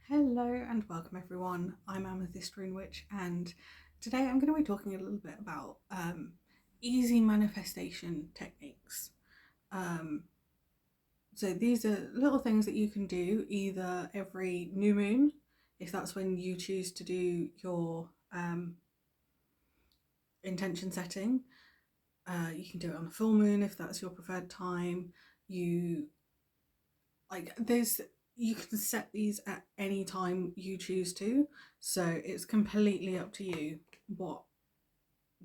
Hello and welcome everyone. I'm Amethyst Rune Witch, and today I'm going to be talking a little bit about easy manifestation techniques. Um, so these are little things that you can do either every new moon, if that's when you choose to do your intention setting. You can do it on a full moon if that's your preferred time. You can set these at any time you choose to, so it's completely up to you what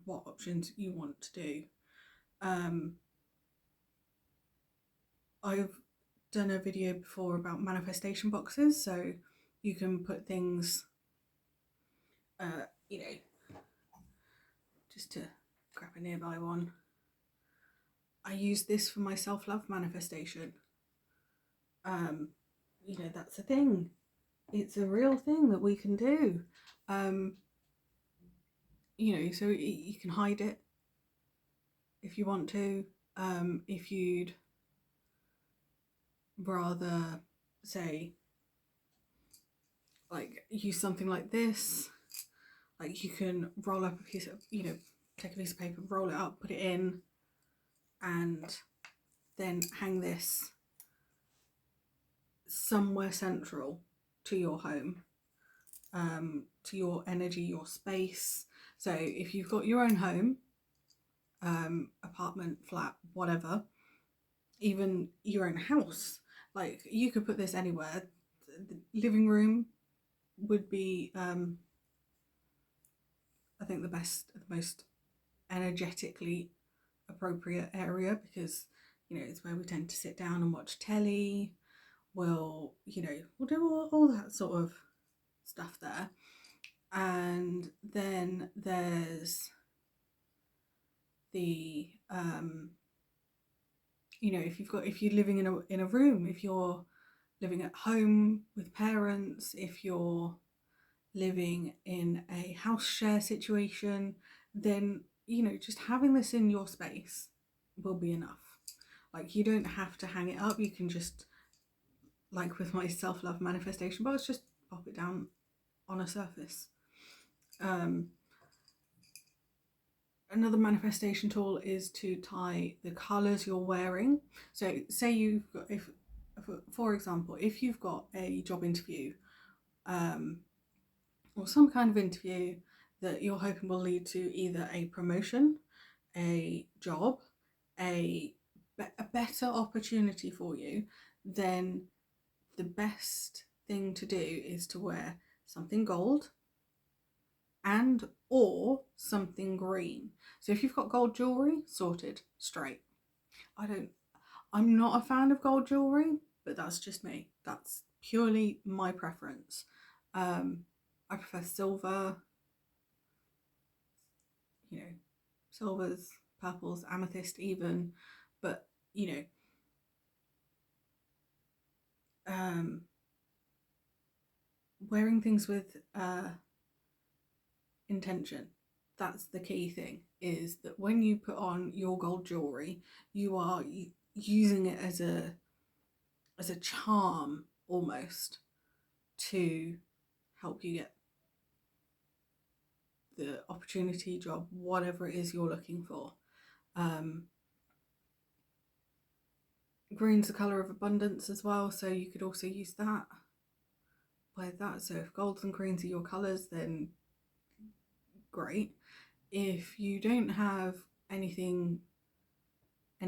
options you want to do. I've done a video before about manifestation boxes, so you can put things uh, you know just to grab a nearby one. I use this for my self-love manifestation. That's a thing. It's a real thing that we can do. So you can hide it if you want to. If you'd rather, say, like use something like this, like you can roll up a piece of, take a piece of paper, roll it up, put it in, and then hang this somewhere central to your home, to your energy, your space. So if you've got your own home, apartment, flat, whatever, even your own house, like you could put this anywhere. The living room would be, I think, the most energetically appropriate area, because it's where we tend to sit down and watch telly. We'll do all that sort of stuff there. And then there's the if you're living in a room, if you're living at home with parents, if you're living in a house share situation, then just having this in your space will be enough. Like, you don't have to hang it up. You can just, like with my self-love manifestation box, just pop it down on a surface. Another manifestation tool is to tie the colors you're wearing. So say you've got, if for example, if you've got a job interview, or some kind of interview that you're hoping will lead to either a promotion, a job, a better opportunity for you, then the best thing to do is to wear something gold and or something green. So if you've got gold jewelry, sorted, straight. I'm not a fan of gold jewelry, but that's just me. That's purely my preference. I prefer silver, silvers, purples, amethyst even, but wearing things with intention. That's the key thing, is that when you put on your gold jewelry, you are using it as a charm almost to help you get the opportunity, job, whatever it is you're looking for. Green's the colour of abundance as well, so you could also use that. Wear that. So if golds and greens are your colours, then great. If you don't have any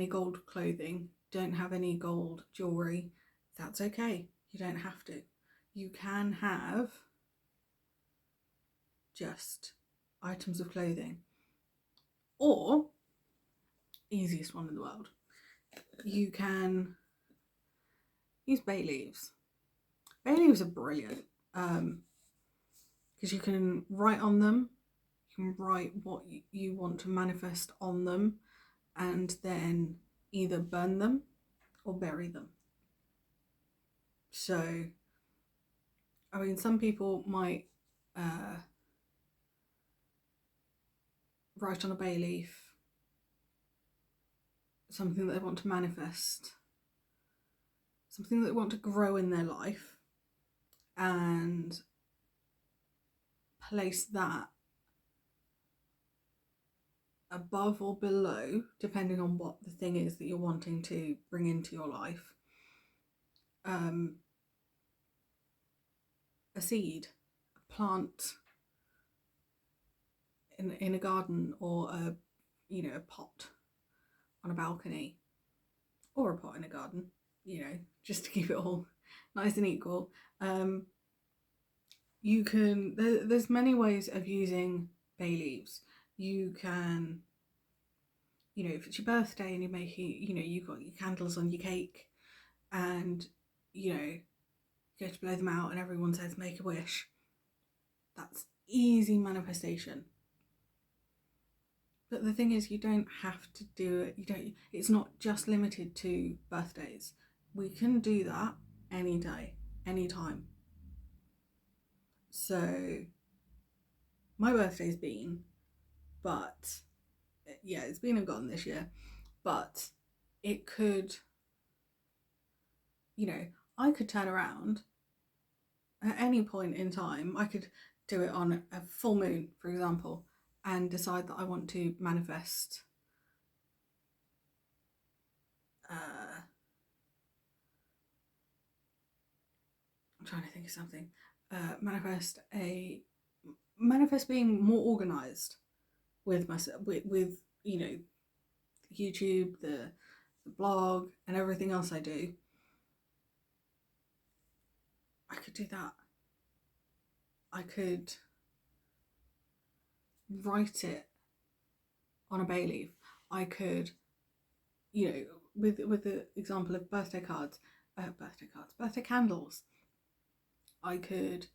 gold clothing, don't have any gold jewellery, that's okay. You don't have to. You can have just items of clothing. Or, easiest one in the world, you can use bay leaves. Bay leaves are brilliant, because you can write on them. You can write what you want to manifest on them, and then either burn them or bury them. So, I mean, some people might write on a bay leaf something that they want to manifest, something that they want to grow in their life, and place that above or below, depending on what the thing is that you're wanting to bring into your life, a seed, a plant in a garden, or a pot on a balcony, or a pot in a garden, just to keep it all nice and equal. You can, there's many ways of using bay leaves. You can, if it's your birthday and you're making, you've got your candles on your cake, and you go to blow them out and everyone says make a wish. That's easy manifestation. But the thing is, you don't have to do it. It's not just limited to birthdays. We can do that any day, any time. So my birthday's been, but yeah, it's been and gone this year. But it could, I could turn around at any point in time. I could do it on a full moon, for example, and decide that I want to manifest I'm trying to think of something. Manifest being more organized with myself, with YouTube, the blog, and everything else I do. I could do that. I could write it on a bay leaf. I could, with the example of birthday candles, I could,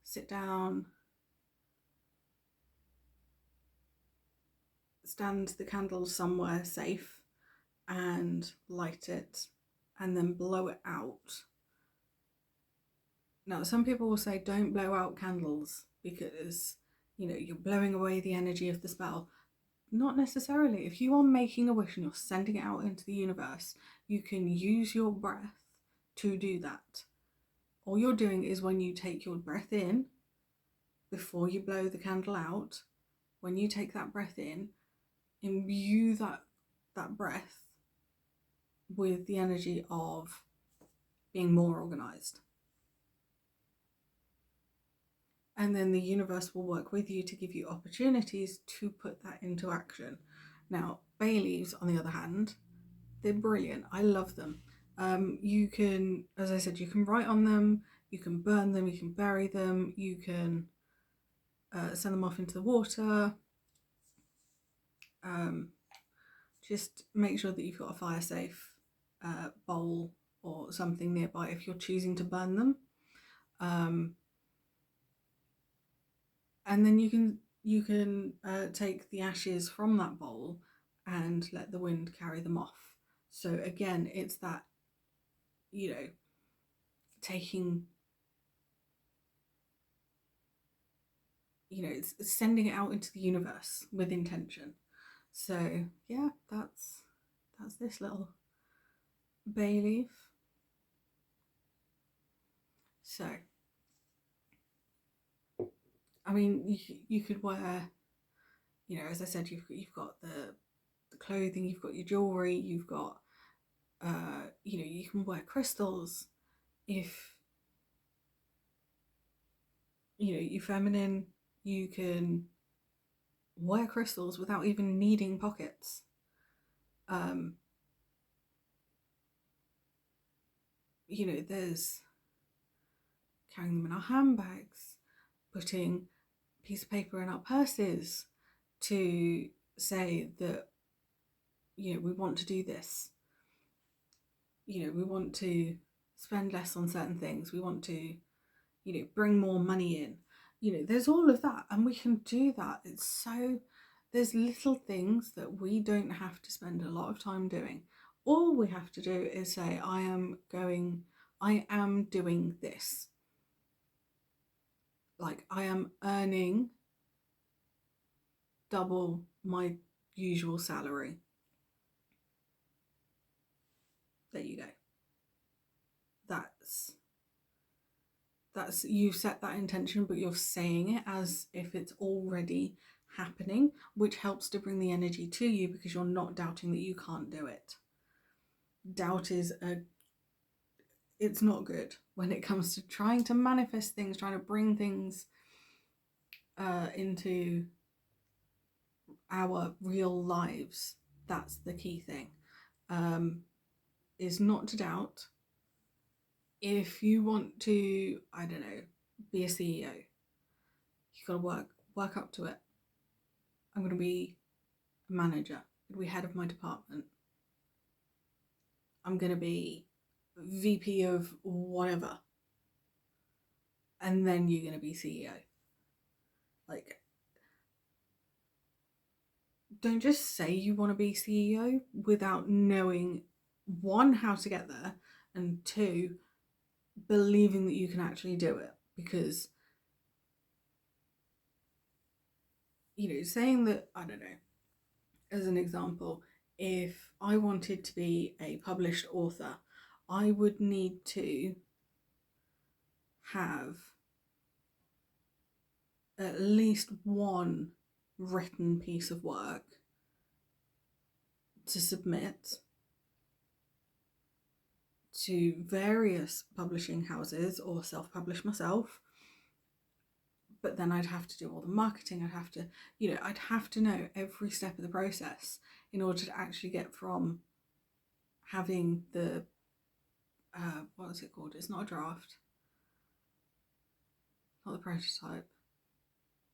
sit down, stand the candles somewhere safe and light it, and then blow it out. Now, some people will say don't blow out candles because, you're blowing away the energy of the spell. Not necessarily. If you are making a wish and you're sending it out into the universe, you can use your breath to do that. All you're doing is, when you take your breath in, before you blow the candle out, when you take that breath in, imbue that breath with the energy of being more organized. And then the universe will work with you to give you opportunities to put that into action. Now, bay leaves, on the other hand, they're brilliant. I love them. You can, as I said, you can write on them, you can burn them, you can bury them, you can send them off into the water. Just make sure that you've got a fire safe bowl or something nearby if you're choosing to burn them. And then you can take the ashes from that bowl and let the wind carry them off. So again, it's that, taking, it's sending it out into the universe with intention. So yeah, that's this little bay leaf. So, I mean, you could wear, as I said, you've got the clothing, you've got your jewelry, you've got, you can wear crystals. If, you're feminine, you can wear crystals without even needing pockets. There's carrying them in our handbags, putting a piece of paper in our purses to say that, we want to do this. We want to spend less on certain things. We want to, bring more money in. There's all of that, and we can do that. There's little things that we don't have to spend a lot of time doing. All we have to do is say, I am doing this. Like, I am earning double my usual salary. There you go. That's That's, you set that intention, but you're saying it as if it's already happening, which helps to bring the energy to you because you're not doubting that you can't do it. Doubt is it's not good when it comes to trying to manifest things, trying to bring things into our real lives. That's the key thing, is not to doubt. If you want to, I don't know, be a CEO, you've got to work up to it. I'm going to be a manager. I'm going to be head of my department. I'm going to be VP of whatever. And then you're going to be CEO. Like, don't just say you want to be CEO without knowing, one, how to get there, and two, believing that you can actually do it. Because, you know, saying that, I don't know, as an example, if I wanted to be a published author, I would need to have at least one written piece of work to submit to various publishing houses or self-publish myself. But then I'd have to do all the marketing. I'd have to, you know, I'd have to know every step of the process in order to actually get from having the, what is it called? It's not a draft, not the prototype,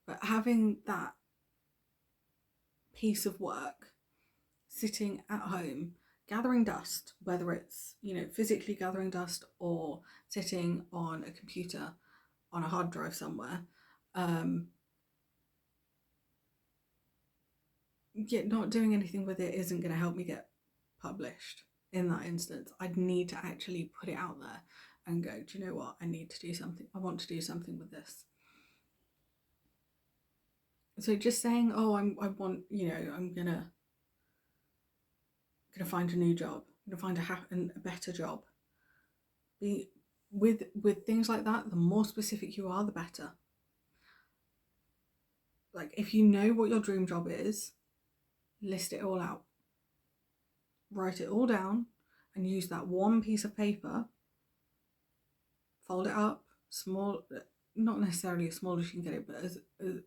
but having that piece of work sitting at home, gathering dust, whether it's, you know, physically gathering dust or sitting on a computer on a hard drive somewhere, yet not doing anything with it isn't going to help me get published. In that instance, I'd need to actually put it out there and go, do you know what, I need to do something, I want to do something with this. So just saying, oh, I want, you know, I'm gonna find a new job, I'm gonna find a better job. With things like that, the more specific you are, the better. Like, if you know what your dream job is, list it all out, write it all down, and use that one piece of paper, fold it up small, not necessarily as small as you can get it, but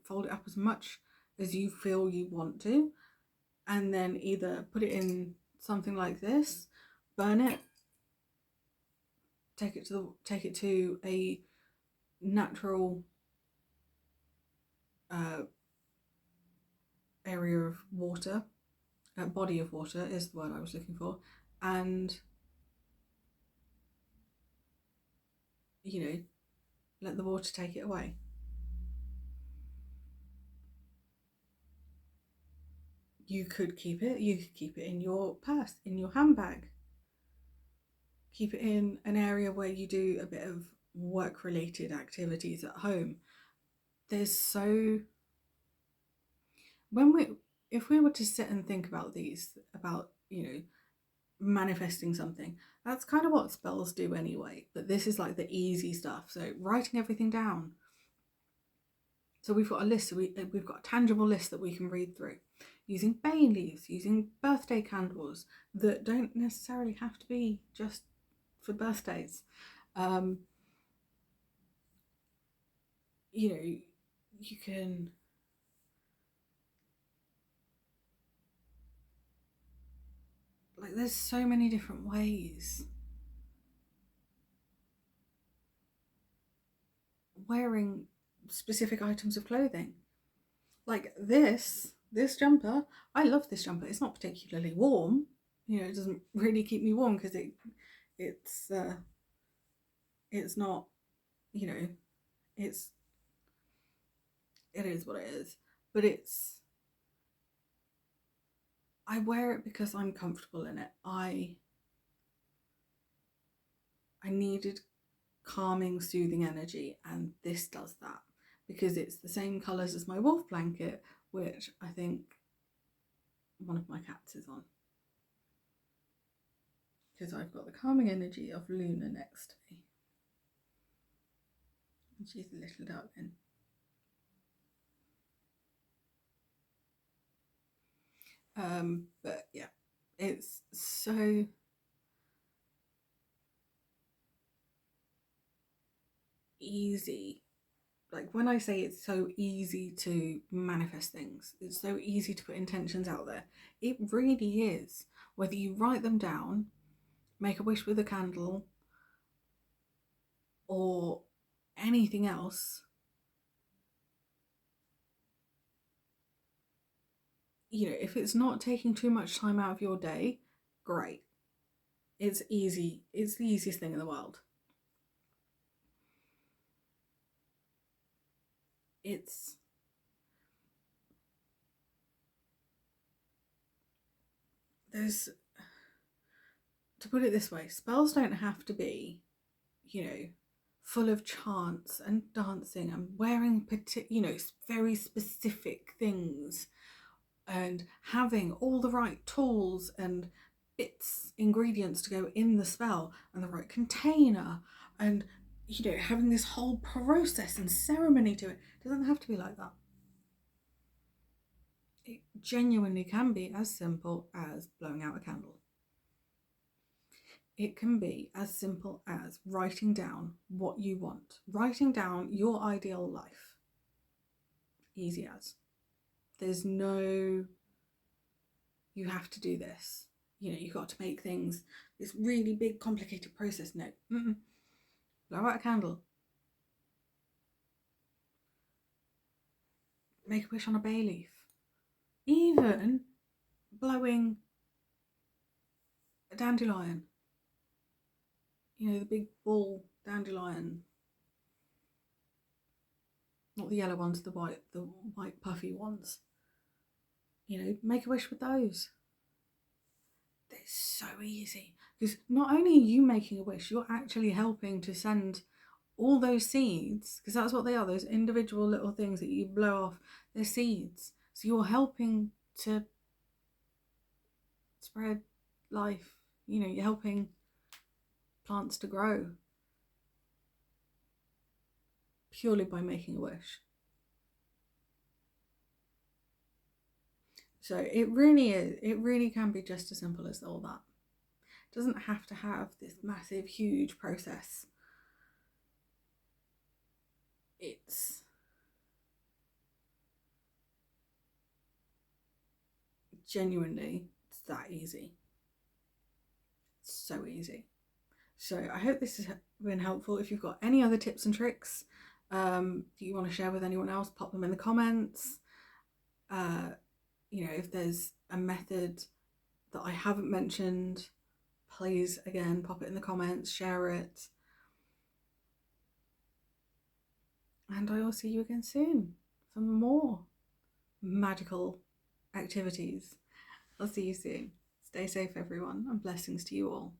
fold it up as much as you feel you want to, and then either put it in something like this, burn it, take it to a natural area of water, body of water is the word I was looking for, and, you know, let the water take it away. You could keep it in your purse, in your handbag. Keep it in an area where you do a bit of work related activities at home. There's so, if we were to sit and think about you know, manifesting something, that's kind of what spells do anyway, but this is like the easy stuff. So writing everything down. So we've got a list, we've got a tangible list that we can read through, using bay leaves, using birthday candles that don't necessarily have to be just for birthdays. You know, you can, like, there's so many different ways. Wearing specific items of clothing, like this jumper. I love this jumper. It's not particularly warm, you know, it doesn't really keep me warm because it's not, you know, it is what it is, but I wear it because I'm comfortable in it. I needed calming, soothing energy, and this does that because it's the same colours as my wolf blanket, which I think one of my cats is on, because I've got the calming energy of Luna next to me. She's a little darling. But yeah, it's so easy. Like when I say it's so easy to manifest things, it's so easy to put intentions out there. It really is. Whether you write them down, make a wish with a candle, or anything else, if it's not taking too much time out of your day, great. It's easy. It's the easiest thing in the world. There's, to put it this way, spells don't have to be, full of chants and dancing and wearing very specific things and having all the right tools and bits, ingredients to go in the spell and the right container and having this whole process and ceremony to it. It doesn't have to be like that. It genuinely can be as simple as blowing out a candle. It can be as simple as writing down what you want, writing down your ideal life. Easy as. There's no, you have to do this. You've got to make things this really big, complicated process. No. Blow out a candle. Make a wish on a bay leaf. Even blowing a dandelion. The big ball dandelion. Not the yellow ones, the white puffy ones. Make a wish with those. It's so easy. Because not only are you making a wish, you're actually helping to send all those seeds, because that's what they are, those individual little things that you blow off, they're seeds. So you're helping to spread life. You're helping plants to grow purely by making a wish. So it really can be just as simple as all that. It doesn't have to have this massive, huge process. It's genuinely, it's that easy. It's so easy. So I hope this has been helpful. If you've got any other tips and tricks that you want to share with anyone else, pop them in the comments. If there's a method that I haven't mentioned, please, again, pop it in the comments, share it. And I will see you again soon for more magical activities. I'll see you soon. Stay safe, everyone, and blessings to you all.